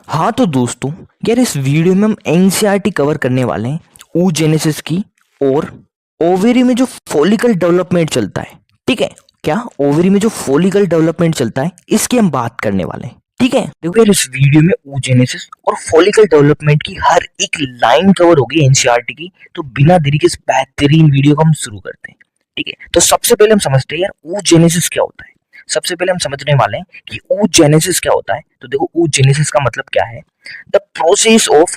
हाँ तो दोस्तों, यार इस वीडियो में हम एनसीईआरटी कवर करने वाले हैं oogenesis की। और ओवेरी में जो फॉलिकल डेवलपमेंट चलता है, ठीक है, क्या ओवेरी में जो फॉलिकल डेवलपमेंट चलता है इसकी हम बात करने वाले हैं। ठीक है, देखो यार इस वीडियो में oogenesis और फॉलिकल डेवलपमेंट की हर एक लाइन कवर होगी एनसीईआरटी की। तो बिना देरी के इस बेहतरीन वीडियो को हम शुरू करते हैं। ठीक है, तो सबसे पहले हम समझते हैं यार oogenesis क्या होता है। सबसे पहले हम समझने वाले हैं कि oogenesis क्या होता है। तो देखो oogenesis का मतलब क्या है, the process of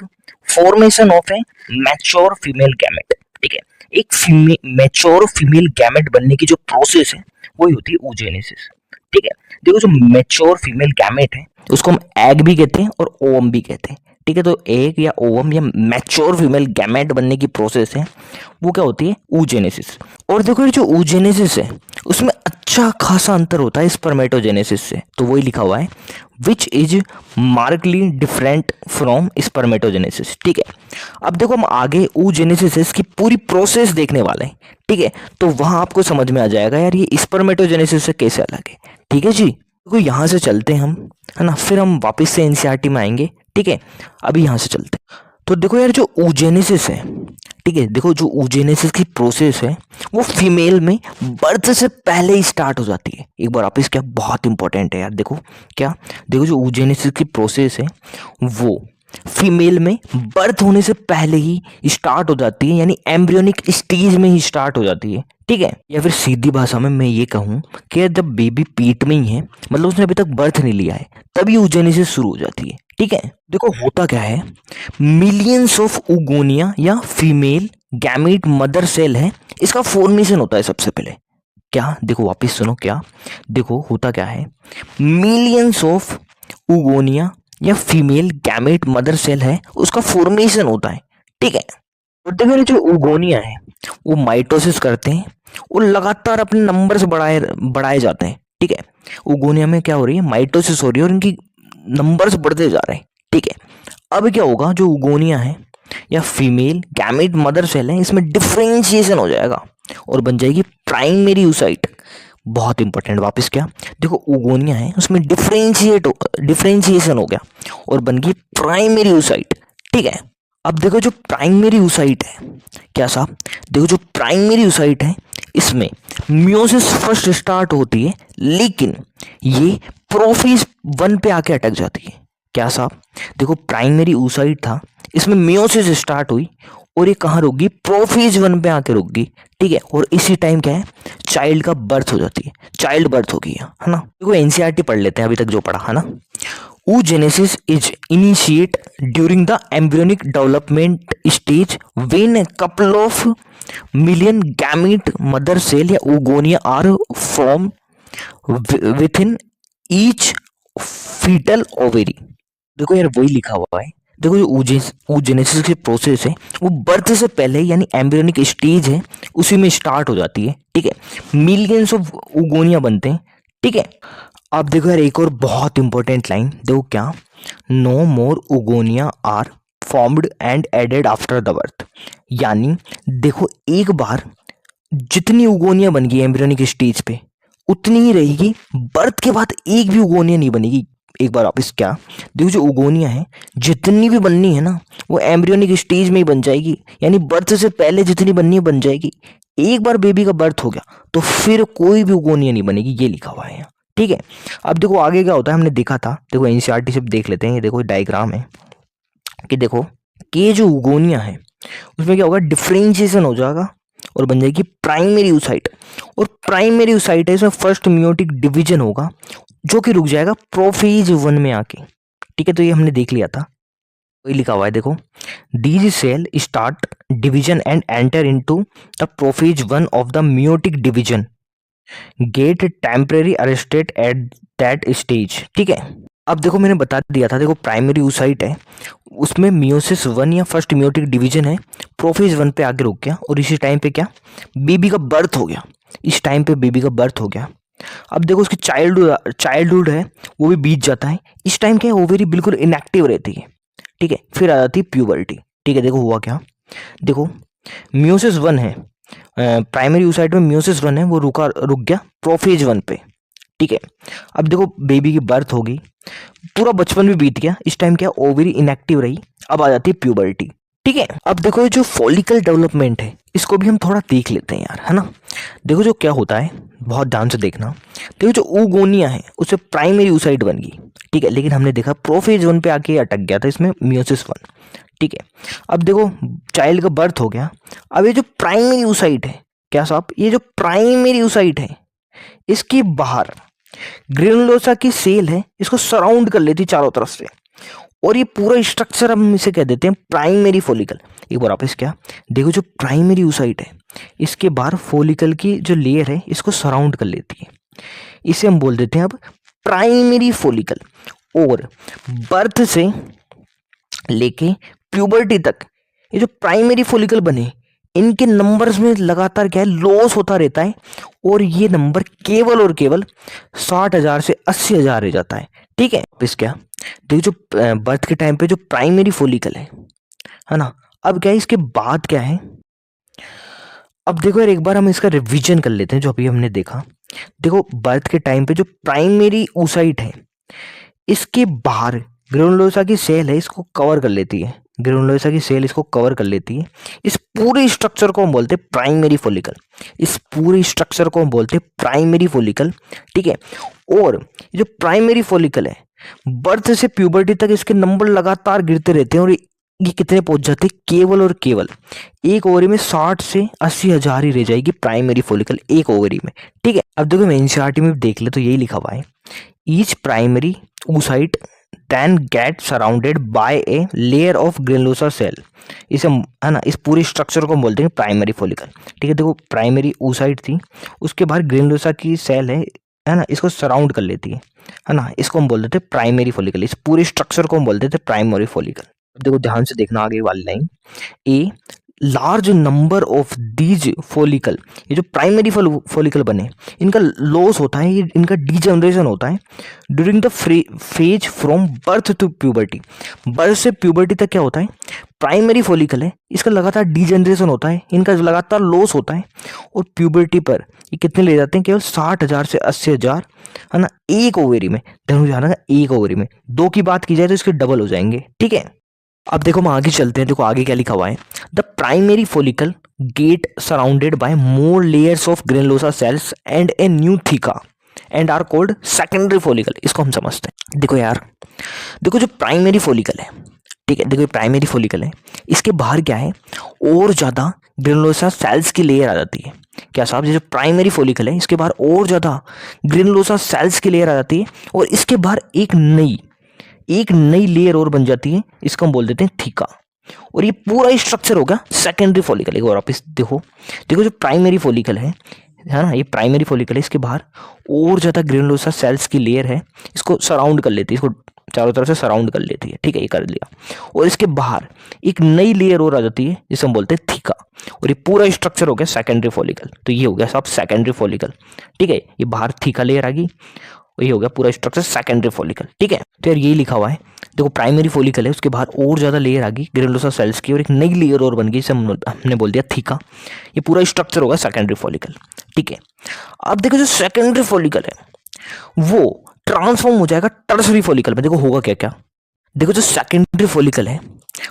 formation of A mature female gamete. ठीक है, एक मैच्योर फीमेल गैमेट बनने की जो प्रोसेस है वही होती है oogenesis। ठीक है, देखो जो मैच्योर फीमेल गैमेट है उसको हम एग भी कहते हैं और ओवम भी कहते हैं। ठीक है, तो एग या ओवम या मैच्योर फीमेल गैमेट बनने की प्रोसेस है वो क्या होती है, oogenesis। और देखो ये जो oogenesis है उसमें अच्छा खासा अंतर होता है स्पर्मेटोजेनेसिस से। तो वही लिखा हुआ है which is markedly different from spermatogenesis. ठीक है, अब देखो हम आगे oogenesis की पूरी प्रोसेस देखने वाले हैं। ठीक है, तो वहां आपको समझ में आ जाएगा यार ये स्पर्मेटोजेनेसिस से कैसे अलग है। ठीक है जी, देखो यहाँ से चलते हैं हम, है ना, फिर हम वापस से एनसीईआरटी में आएंगे। ठीक है, अभी यहाँ से चलते हैं। तो देखो यार जो oogenesis है, ठीक है, देखो जो oogenesis की प्रोसेस है वो फीमेल में बर्थ से पहले ही स्टार्ट हो जाती है। एक बार वापस, क्या बहुत इंपॉर्टेंट है यार, देखो क्या, देखो जो oogenesis की प्रोसेस है वो फीमेल में बर्थ होने से पहले ही स्टार्ट हो जाती है, यानी एम्ब्रियोनिक स्टेज में ही स्टार्ट हो जाती है। ठीक है, या फिर सीधी भाषा में मैं ये कहूँ कि जब बेबी पेट में ही है, मतलब उसने अभी तक बर्थ नहीं लिया है, तभी oogenesis शुरू हो जाती है। ठीक है, देखो होता क्या है, मिलियंस ऑफ उगोनिया या फीमेल गैमीट मदर सेल है, इसका फॉर्मेशन होता है सबसे पहले। क्या, देखो वापस सुनो, क्या देखो होता क्या है, मिलियंस ऑफ उगोनिया या फीमेल गैमेट मदर सेल है उसका फॉर्मेशन होता है। ठीक है, और देखो ये जो उगोनिया है वो माइटोसिस करते हैं और लगातार अपने नंबर्स बढ़ाए बढ़ाए जाते हैं। ठीक है, उगोनिया में क्या हो रही है, माइटोसिस हो रही है और इनकी नंबर्स बढ़ते जा रहे हैं। ठीक है, अब क्या होगा, जो उगोनिया है या फीमेल गैमेट मदर सेल है इसमें डिफरेंशिएशन हो जाएगा और बन जाएगी प्राइमरी oocyte। बहुत इंपॉर्टेंट, वापस क्या, देखो उगोनिया है उसमें डिफरेंशिएशन हो गया और बन गई प्राइमरी oocyte। ठीक है, अब देखो जो प्राइमरी oocyte है, क्या साहब, देखो जो प्राइमरी oocyte है इसमें मियोसिस फर्स्ट स्टार्ट होती है, लेकिन ये प्रोफेज 1 पे आके अटक जाती है। क्या साहब, देखो प्राइमरी oocyte था, इसमें मियोसिस स्टार्ट हुई और ये कहाँ रुक गई, प्रोफेज 1 पे आके रुक गई। ठीक है, और इसी टाइम क्या है, चाइल्ड का बर्थ हो जाती है, चाइल्ड बर्थ हो गई है ना। देखो एनसीईआरटी पढ़ लेते हैं अभी तक जो पढ़ा है ना। oogenesis is initiate during the embryonic development stage when a couple of million gamete mother cell या oogonia are formed within each fetal ovary। देखो यार वही लिखा हुआ है, देखो जो oogenesis की प्रोसेस है वो बर्थ से पहले यानी एम्ब्रियोनिक स्टेज है उसी में स्टार्ट हो जाती है। ठीक है, मिलियंस ऑफ oogonia बनते हैं। ठीक है, अब देखो यार एक और बहुत इंपॉर्टेंट लाइन, देखो क्या, no more oogonia are formed and added after the birth. यानी देखो एक बार जितनी उगोनिया बन गई एम्ब्रियोनिक स्टेज पे उतनी ही रहेगी, बर्थ के बाद एक भी उगोनिया नहीं बनेगी। एक बार वापस क्या, देखो जो उगोनिया है जितनी भी बननी है ना वो एम्ब्रियोनिक स्टेज में ही बन जाएगी, यानी बर्थ से पहले जितनी बननी है बन जाएगी। एक बार बेबी का बर्थ हो गया तो फिर कोई भी उगोनिया नहीं बनेगी, ये लिखा हुआ है यहाँ। ठीक है, अब देखो आगे क्या होता है, हमने देखा था, देखो एनसीईआरटी से देख लेते हैं। ये देखो डायग्राम है कि देखो कि ये जो उगोनिया है उसमें क्या होगा, डिफरेंशिएशन हो जाएगा और बन जाएगी प्राइमरी oocyte। और प्राइमरी oocyte है इसमें फर्स्ट मियोटिक डिवीजन होगा जो कि रुक जाएगा प्रोफेज 1 में आके। ठीक है, तो ये हमने देख लिया था, वही लिखा हुआ है देखो, these cell start division and enter into the prophase 1 of the meiotic division get temporary arrested at that stage. ठीक है, अब देखो मैंने बता दिया था, देखो प्राइमरी oocyte है उसमें मियोसिस 1 या फर्स्ट मियोटिक डिवीजन है, प्रोफेज 1 पे आके रुक गया और इसी टाइम पे क्या, बेबी का बर्थ हो गया। इस टाइम पे बेबी का बर्थ हो गया, अब देखो उसकी चाइल्डहुड है वो भी बीत जाता है। इस टाइम क्या है, ओवेरी बिल्कुल इनएक्टिव रहती है। ठीक है, फिर आ जाती है प्यूबर्टी। ठीक है, देखो हुआ क्या, देखो मियोसिस 1 है, प्राइमरी oocyte में मियोसिस 1 है वो रुक गया प्रोफेज 1 पे। ठीक है। अब देखो बेबी की बर्थ होगी, पूरा बचपन भी बीत गया, इस टाइम क्या ओवरी इनएक्टिव रही, अब आ जाती है प्यूबर्टी। ठीक है। अब देखो ये जो फॉलिकल डेवलपमेंट है इसको भी हम थोड़ा देख लेते हैं यार, है ना। देखो जो क्या होता है, बहुत ध्यान से देखना। देखो जो oogonia है उससे प्राइमरी oocyte बन गई, ठीक है, लेकिन हमने देखा प्रोफेज 1 पे आके अटक गया था, इसमें मियोसिस 1। ठीक है। अब देखो चाइल्ड का बर्थ हो गया, अब ये जो प्राइमरी oocyte है, क्या साहब, ये जो प्राइमरी oocyte है इसके बाहर ग्रेनुलोसा की सेल है, इसको सराउंड कर लेती चारों तरफ से, और ये पूरा स्ट्रक्चर हम इसे कह देते हैं प्राइमरी फॉलिकल। एक बार वापस क्या, देखो जो प्राइमरी oocyte है इसके बाहर फॉलिकल की जो लेयर है इसको सराउंड कर लेती है, इसे हम बोल देते हैं अब प्राइमरी फॉलिकल। और बर्थ से लेके प्यूबर्टी तक ये जो प्राइमरी फॉलिकल बने इनके नंबर्स में लगातार क्या है, लॉस होता रहता है, और ये नंबर केवल और केवल 60,000 से 80,000 रह जाता है। ठीक है। इस क्या, देखो जो बर्थ के टाइम पे जो प्राइमरी फॉलिकल है ना, अब क्या है इसके बाद क्या है, अब देखो यार एक बार हम इसका रिवीजन कर लेते हैं जो अभी हमने देखा। देखो बर्थ के टाइम पे जो प्राइमरी oocyte है इसके बाहर ग्रेनुलोसा की सेल है इसको कवर कर लेती है, ग्रेनुलोसा की सेल इसको कवर कर लेती है, इस पूरे स्ट्रक्चर को हम बोलते हैं प्राइमरी फॉलिकल, इस पूरे स्ट्रक्चर को हम बोलते हैं प्राइमरी फॉलिकल। ठीक है। और ये जो प्राइमरी फॉलिकल है बर्थ से प्यूबर्टी तक इसके नंबर लगातार गिरते रहते हैं, और ये कितने पहुंच जाते हैं, केवल और केवल एक ओवरी में 60 से 80,000 ही रह जाएगी प्राइमरी फॉलिकल एक ओवरी में। ठीक है। अब देखो मैं एनसीईआरटी में देख ले तो यही लिखा हुआ है, each primary oocyte then get surrounded by a layer of granulosa cell। इसे है ना, इस पूरे स्ट्रक्चर को हम बोलते हैं प्राइमरी फॉलिकल। ठीक है। देखो प्राइमरी oocyte थी, उसके बाहर ग्रेनुलोसा की सेल है ना, इसको सराउंड कर लेती है ना, इसको हम बोल देते हैं प्राइमरी फॉलिकल, इस पूरे स्ट्रक्चर को हम बोल देते हैं प्राइमरी फॉलिकल। देखो ध्यान से देखना आगे वाली line, a large number of these follicle, ये जो प्राइमरी फॉलिकल बने इनका लॉस होता है, ये इनका डीजनरेशन होता है during the phase from birth to puberty. Birth से प्यूबर्टी तक क्या होता है, प्राइमरी फॉलिकल है इसका लगातार डीजनरेशन होता है, इनका लगातार लॉस होता है, और प्यूबर्टी पर ये कितने ले जाते हैं, केवल 60,000 से 80,000, है ना, एक ओवरी में। ध्यान रखना एक ओवरी में, दो की बात की जाए तो इसके डबल हो जाएंगे। ठीक है। अब देखो हम आगे चलते हैं, देखो आगे क्या लिखा हुआ है, the primary follicle get surrounded by more layers of granulosa cells and a new theca and are called secondary follicle. इसको हम समझते हैं। देखो यार, देखो जो प्राइमरी फॉलिकल है, ठीक है, देखो प्राइमरी फॉलिकल है इसके बाहर क्या है, और ज्यादा ग्रेनुलोसा सेल्स की लेयर आ जाती है। क्या साहब, जो प्राइमरी फॉलिकल है इसके बाहर और ज्यादा ग्रेनुलोसा सेल्स की लेयर आ जाती है, और इसके बाहर एक नई लेयर और बन जाती है, इसको हम बोल देते हैं थीका, और ये पूरा स्ट्रक्चर होगा सेकेंडरी फॉलिकल। एक बार वापस देखो, देखो जो प्राइमरी फॉलिकल है ना, ये प्राइमरी फॉलिकल है, इसके बाहर और ज्यादा ग्रेनुलोसा सेल्स की लेयर है, इसको सराउंड कर लेती है, इसको चारों तरफ से सराउंड कर लेती है। ठीक है, ये कर लिया, और इसके बाहर एक नई लेयर और आ जाती है जिसे हम बोलते हैं थीका, और ये पूरा स्ट्रक्चर हो गया सेकेंडरी फॉलिकल। तो ये हो गया साहब सेकेंडरी फॉलिकल। ठीक है, ये बाहर थीका लेयर आ गई, ये हो गया पूरा स्ट्रक्चर सेकेंडरी फॉलिकल। ठीक है। तो यार यही लिखा हुआ है, देखो प्राइमरी फॉलिकल है उसके बाहर और ज्यादा लेयर आ गई ग्रेनुलोसा सेल्स की, और एक नई लेयर और बन गई, इसे हमने बोल दिया थीका। ये पूरा स्ट्रक्चर होगा सेकेंडरी फॉलिकल। ठीक है। अब देखो जो सेकेंडरी फॉलिकल है वो ट्रांसफॉर्म हो जाएगा टर्सरी फॉलिकल में। देखो होगा क्या क्या, देखो जो सेकेंडरी फॉलिकल है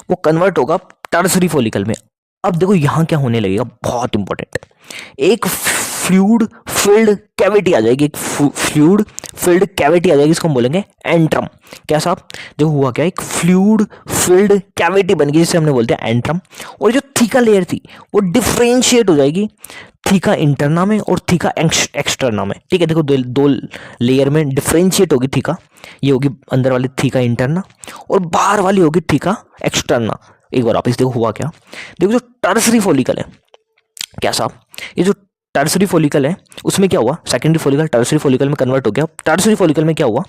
वो कन्वर्ट होगा टर्सरी फॉलिकल में। अब देखो यहां क्या होने लगेगा, बहुत इंपॉर्टेंट, एक फ्लूइड फिल्ड कैविटी आ जाएगी, एक फ्लूइड फिल्ड कैविटी आ जाएगी, इसको हम बोलेंगे एंट्रम। क्या साहब, देखो हुआ क्या, एक फ्लूइड फिल्ड कैविटी बन गई जिसे हमने बोलते हैं एंट्रम, और जो थीका लेयर थी वो डिफरेंशिएट हो जाएगी थीका इंटरना में और थीका एक्सटर्ना में। ठीक है, देखो दो लेयर में डिफरेंशिएट होगी थीका, ये होगी अंदर वाली थीका इंटरना, और बाहर वाली होगी थीका एक्सटर्ना। एक बार वापस देखो हुआ क्या, देखो जो टर्सरी फॉलिकल है, क्या साहब, ये जो टर्सरी फॉलिकल है उसमें क्या हुआ, सेकेंडरी फॉलिकल टर्सरी फॉलिकल में कन्वर्ट हो गया। टर्सरी फॉलिकल में क्या हुआ,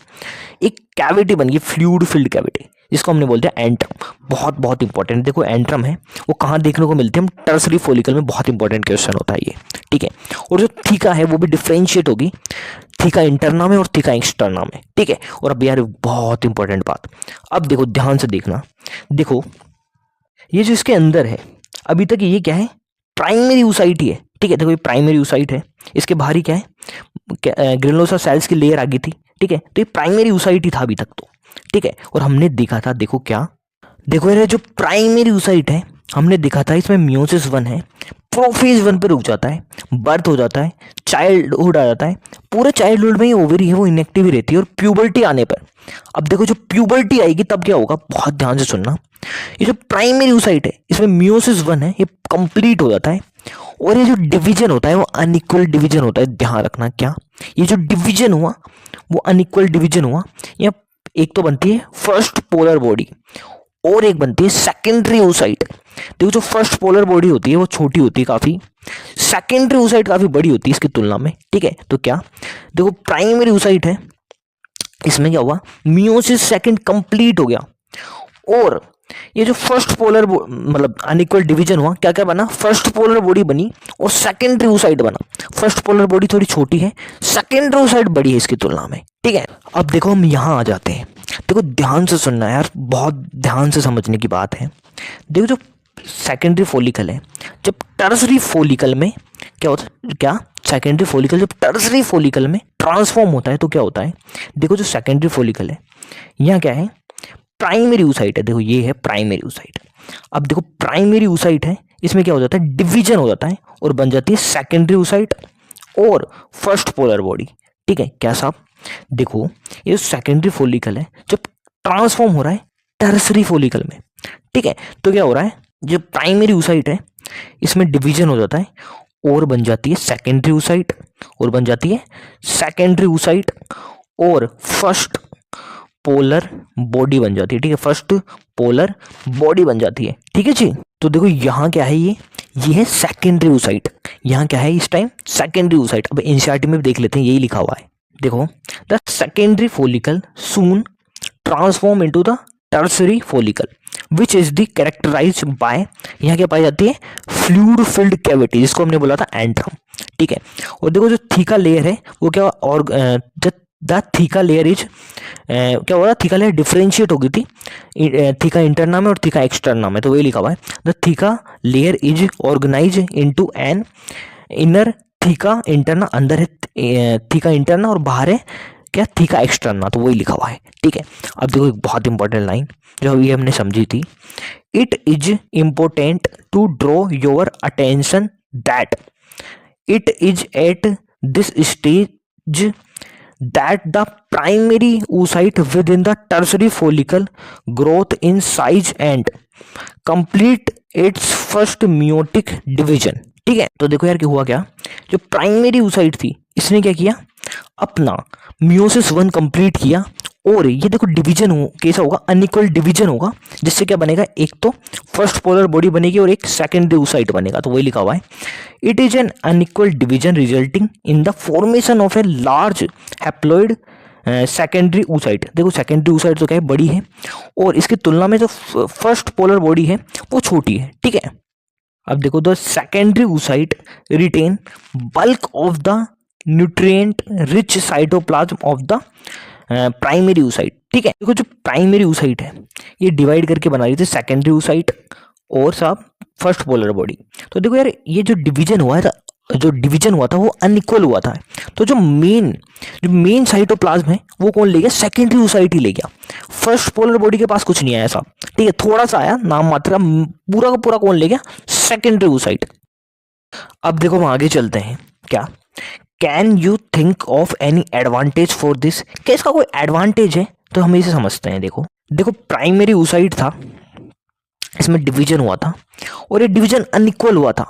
एक कैविटी बन गई फ्लूइड फिल्ड कैविटी, जिसको हमने बोलते हैं एंट्रम। बहुत बहुत इंपॉर्टेंट, देखो एंट्रम है वो कहाँ देखने को मिलते हैं, हम टर्सरी फॉलिकल में, बहुत इंपॉर्टेंट क्वेश्चन होता है ये। ठीक है। और जो थीका है वो भी डिफरेंशिएट होगी थीका इंटरना में और थीका एक्सटर्ना में। ठीक है। और अब यार बहुत इंपॉर्टेंट बात, अब देखो ध्यान से देखना, देखो ये जो इसके अंदर है अभी तक ये क्या है, प्राइमरी oocyte ही है, ठीक है। देखो ये प्राइमरी oocyte है, इसके बाहर ही क्या है, ग्रेनुलोसा सेल्स की लेयर आ गई थी, ठीक है। तो ये प्राइमरी oocyte ही था अभी तक तो, ठीक है। और हमने देखा था, देखो क्या, देखो यार जो प्राइमरी oocyte है हमने देखा था इसमें मियोसिस 1 है, प्रोफेज 1 पे रुक जाता है, बर्थ हो जाता है, चाइल्डहुड आ जाता है, पूरे चाइल्डहुड में ये ओवरी है वो इनएक्टिव ही रहती है, और प्यूबर्टी आने पर, अब देखो जो प्यूबर्टी आएगी तब क्या होगा, बहुत ध्यान से सुनना। ये जो प्राइमरी oocyte है इसमें मियोसिस 1 है, ये कंप्लीट हो जाता है, और ये जो डिवीजन होता है वो अनइक्वल डिवीजन होता है। ध्यान रखना क्या, ये जो डिवीजन हुआ वो अनइक्वल डिवीजन हुआ। या एक तो बनती है फर्स्ट पोलर बॉडी और एक बनती है सेकेंडरी oocyte। देखो जो फर्स्ट पोलर बॉडी होती है वो छोटी होती है काफी, सेकेंडरी oocyte काफी बड़ी होती है इसकी तुलना में, ठीक है। तो क्या, देखो प्राइमरी oocyte है, इसमें क्या हुआ, मियोसिस सेकंड कंप्लीट हो गया, और ये जो फर्स्ट पोलर मतलब अनइक्वल डिवीजन हुआ, क्या क्या बना, फर्स्ट पोलर बॉडी बनी और सेकेंडरी oocyte बना। फर्स्ट पोलर बॉडी थोड़ी छोटी है, सेकेंडरी oocyte बड़ी है इसकी तुलना में, ठीक है। अब देखो हम यहाँ आ जाते हैं, देखो ध्यान से सुनना यार, बहुत ध्यान से समझने की बात है। देखो जो सेकेंडरी फॉलिकल है, जब टर्सरी फॉलिकल में क्या होता है, क्या सेकेंडरी फॉलिकल जब टर्सरी फॉलिकल में ट्रांसफॉर्म होता है तो क्या होता है, देखो जो सेकेंडरी फॉलिकल है यहाँ क्या है, प्राइमरी oocyte है, देखो ये है प्राइमरी oocyte। अब देखो प्राइमरी oocyte है, इसमें क्या हो जाता है, डिवीजन हो जाता है और बन जाती है सेकेंडरी oocyte और फर्स्ट पोलर बॉडी, ठीक है। क्या साहब, देखो ये सेकेंडरी फॉलिकल है जब ट्रांसफॉर्म हो रहा है टर्सरी फॉलिकल में, ठीक है। तो क्या हो रहा है, जो प्राइमरी oocyte है इसमें डिवीजन हो जाता है और बन जाती है सेकेंडरी oocyte, और बन जाती है सेकेंडरी oocyte और फर्स्ट पोलर बॉडी बन जाती है, ठीक है। फर्स्ट पोलर बॉडी बन जाती है, ठीक है जी। तो देखो यहाँ क्या है, ये है सेकेंडरी oocyte, यहाँ क्या है इस टाइम, सेकेंडरी oocyte। अब एनसीईआरटी में भी देख लेते हैं, यही लिखा हुआ है, देखो the secondary follicle soon transform into the tertiary follicle which is the characterized by, यहाँ क्या पाई जाती है, फ्लूइड फिल्ड कैविटी, जिसको हमने बोला था एंट्रम, ठीक है। और देखो जो थीका लेयर है वो क्या, और द थीका लेयर इज क्या हो रहा है, थीका लेयर डिफरेंशिएट हो गई थी, थीका इंटरना में और थीका एक्सटर्ना में, तो वही लिखा हुआ है the theca layer is organize into an inner theca interna, अंदर है थीका इंटरना और बाहर है क्या, थीका एक्सटर्ना, तो वही लिखा हुआ है, ठीक है। अब देखो एक बहुत इंपॉर्टेंट लाइन जो अभी हमने समझी थी, it is important to draw your attention that it is at this stage that the primary oocyte within the tertiary follicle growth in size and complete its first meiotic division, ठीक है। तो देखो यार क्या हुआ, क्या जो प्राइमरी oocyte थी इसने क्या किया, अपना मियोसिस 1 कंप्लीट किया, और ये देखो डिवीजन हो कैसा होगा, अनइक्वल डिवीजन होगा, जिससे क्या बनेगा, एक तो फर्स्ट पोलर बॉडी बनेगी और एक सेकेंडरी oocyte बनेगा, तो वही लिखा हुआ है it is an unequal division resulting in the formation of a large haploid secondary oocyte। देखो सेकेंडरी oocyte तो क्या है, बड़ी है, और इसकी तुलना में जो फर्स्ट पोलर बॉडी है वो छोटी है, ठीक है। अब देखो the secondary oocyte retain bulk of the nutrient rich cytoplasm of the primary oocyte, ठीक है। देखो जो प्राइमरी oocyte है ये डिवाइड करके बना रही थी सेकेंडरी oocyte और साहब फर्स्ट पोलर बॉडी। तो देखो यार ये जो डिवीजन हुआ था, जो डिवीजन हुआ था वो अनइक्वल हुआ था, तो जो मेन साइटोप्लाज्म है वो कौन ले गया, सेकेंडरी oocyte ही ले गया। फर्स्ट पोलर बॉडी के पास कुछ नहीं आया साहब, ठीक है, थोड़ा सा आया नाम मात्र, पूरा का पूरा कौन ले गया, सेकेंडरी oocyte। अब देखो हम आगे चलते हैं, क्या can you think of any advantage for this, क्या इसका कोई एडवांटेज है, तो हम इसे समझते हैं। देखो देखो प्राइमरी oocyte था, इसमें डिवीजन हुआ था और ये डिवीजन अनइक्वल हुआ था,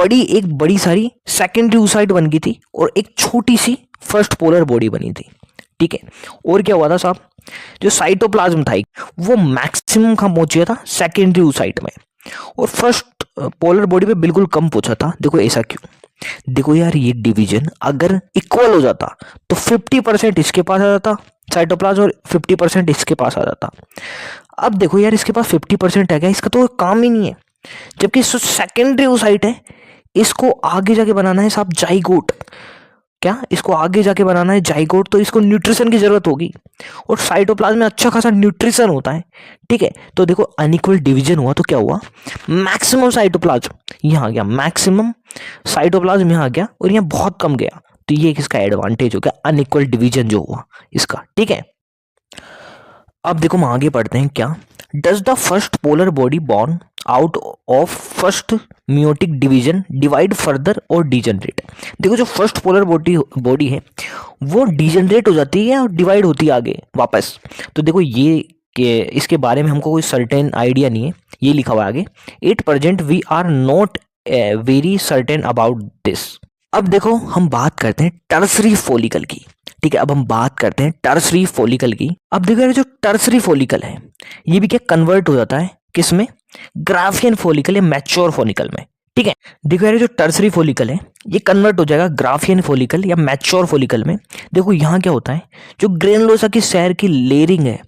एक बड़ी सारी सेकेंडरी oocyte बन गई थी और एक छोटी सी फर्स्ट पोलर बॉडी बनी थी, ठीक है। और क्या हुआ था साहब, जो साइटोप्लाज्म था वो मैक्सिमम कहाँ पहुंच गया था, सेकेंडरी oocyte में, और फर्स्ट पोलर बॉडी पे बिल्कुल कम पहुंचा था। देखो ऐसा क्यों, देखो यार ये डिवीजन अगर इक्वल हो जाता तो 50% इसके पास आ जाता साइटोप्लाज्म और 50% इसके पास आ जाता। अब देखो यार इसके पास 50% है क्या, इसका तो काम ही नहीं है, जबकि सेकेंडरी oocyte है, इसको आगे जाके बनाना है साहब जाइगोट, क्या इसको आगे जाके बनाना है जाइगोट, तो इसको न्यूट्रिशन की जरूरत होगी और साइटोप्लाज्म में अच्छा खासा न्यूट्रिशन होता है। ठीक है, तो देखो अनइक्वल डिवीजन हुआ तो क्या हुआ, मैक्सिमम साइटोप्लाज्म यहाँ आ गया, मैक्सिमम साइटोप्लाज्म यहाँ आ गया और यहाँ बहुत कम गया। तो ये इसका एडवांटेज हो गया अनइक्वल डिवीजन जो हुआ इसका। ठीक है, अब देखो हम आगे पढ़ते हैं क्या, does the first polar body born out of first meiotic division divide further और डिजनरेट। देखो जो फर्स्ट पोलर बॉडी है वो डिजनरेट हो जाती है और डिवाइड होती है आगे वापस। तो देखो ये इसके बारे में हमको कोई सर्टेन आइडिया नहीं है, ये लिखा हुआ है आगे, 8% we are not very certain about this. अब देखो हम बात करते हैं टर्सरी फॉलिकल की। ठीक है, अब हम बात करते हैं टर्सरी फॉलिकल की। अब देखो यार जो टर्सरी फॉलिकल है ये भी क्या कन्वर्ट हो जाता है किस में, ग्राफियन फॉलिकल या मैच्योर फॉलिकल में। ठीक है, देखो यार जो टर्सरी फॉलिकल है ये कन्वर्ट हो जाएगा ग्राफियन फॉलिकल या मैच्योर फॉलिकल में। देखो यहाँ क्या होता है, जो ग्रेनुलोसा की सेल की लेयरिंग है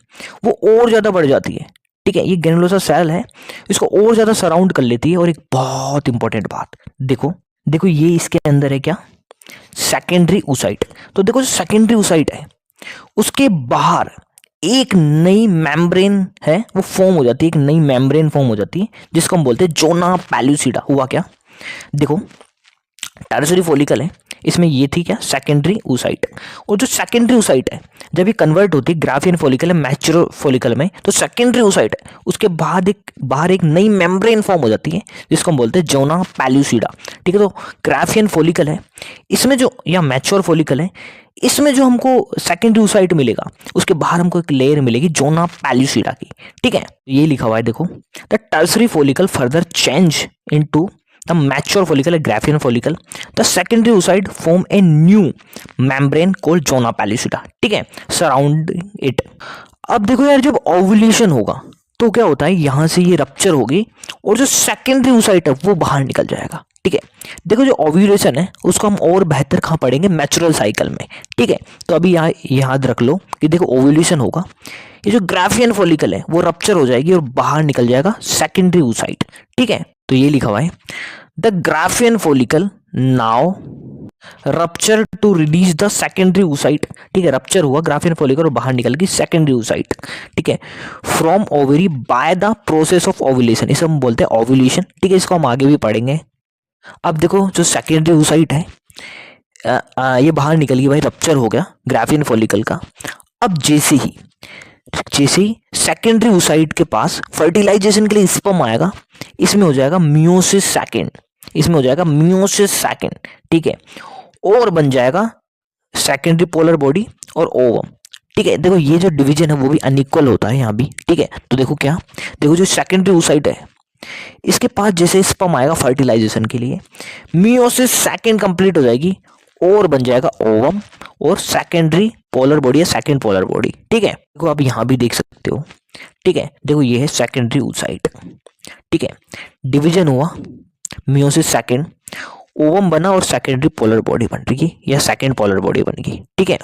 वो और ज्यादा बढ़ जाती है। ठीक है, ये ग्रेनुलोसा सेल है इसको और ज्यादा सराउंड कर लेती है। और एक बहुत इंपॉर्टेंट बात देखो, देखो ये इसके अंदर है क्या, सेकेंडरी oocyte। तो देखो जो सेकेंडरी oocyte है उसके बाहर एक नई मेम्ब्रेन है वो फॉर्म हो जाती है, एक नई मेम्ब्रेन फॉर्म हो जाती है जिसको हम बोलते हैं जोना पैल्यूसिडा। हुआ क्या, देखो टर्सरी फॉलिकल है इसमें ये थी क्या सेकेंडरी oocyte, और जो सेकेंडरी oocyte है जब ये कन्वर्ट होती है ग्राफियन फॉलिकल है मैच्योर फॉलिकल में, तो सेकेंडरी oocyte है उसके बाद बाहर एक नई मेम्ब्रेन फॉर्म हो जाती है जिसको हम बोलते हैं जोना पैल्यूसिडा। ठीक है, तो ग्राफियन फॉलिकल है इसमें जो, या मैच्योर फॉलिकल है इसमें जो हमको सेकेंडरी oocyte मिलेगा उसके बाहर हमको एक लेयर मिलेगी जोना पैल्यूसिडा की। ठीक है, ये लिखा हुआ है देखो, the tertiary follicle further change into the mature follicle, a Graafian follicle, the secondary oocyte form a new membrane called zona pellucida। ठीक है, surround it। अब देखो यार जब ओव्यूलेशन होगा तो क्या होता है, यहां से ये रप्चर होगी और जो सेकेंडरी oocyte है वो बाहर निकल जाएगा। ठीक है, देखो जो ओव्यूलेशन है उसको हम और बेहतर कहाँ पढ़ेंगे, नेचुरल साइकिल में। ठीक है, तो अभी यहाँ याद रख लो कि देखो ओव्यूलेशन होगा, ये जो ग्राफियन फॉलिकल है वो रप्चर हो जाएगी और बाहर निकल जाएगा सेकेंडरी oocyte। ठीक है, तो ये लिखा हुआ है the Graafian follicle now rupture to release the secondary oocyte। ठीक है, रप्चर हुआ ग्राफियन फॉलिकल और बाहर निकल गई सेकेंडरी oocyte। ठीक है, from ovary by the process of ovulation, इसे हम बोलते हैं ओव्यूलेशन। ठीक है, इसको हम आगे भी पढ़ेंगे। अब देखो जो सेकेंडरी oocyte है ये बाहर निकल गई भाई, रप्चर हो गया ग्राफियन फॉलिकल का। अब जैसे ही सेकेंडरी oocyte के पास फर्टिलाइजेशन के लिए स्पर्म आएगा, इसमें हो जाएगा मियोसिस सेकेंड, इसमें हो जाएगा मियोसिस सेकेंड। ठीक है, और बन जाएगा सेकेंडरी पोलर बॉडी और ओवम। ठीक है, देखो ये जो डिवीजन है वो भी अनइक्वल होता है यहाँ भी। ठीक है, तो देखो क्या, देखो जो सेकेंडरी oocyte है इसके पास जैसे स्पर्म आएगा फर्टिलाइजेशन के लिए, मियोसिस सेकेंड कंप्लीट हो जाएगी और बन जाएगा ओवम और सेकेंडरी पोलर बॉडी या सेकेंड पोलर बॉडी। ठीक है, देखो आप यहाँ भी देख सकते हो। ठीक है, देखो ये है सेकेंडरी oocyte। ठीक है, डिवीजन हुआ मियोसिस सेकेंड, ओवम बना और सेकेंडरी पोलर बॉडी बन रही है या सेकेंड पोलर बॉडी बन गई। ठीक है,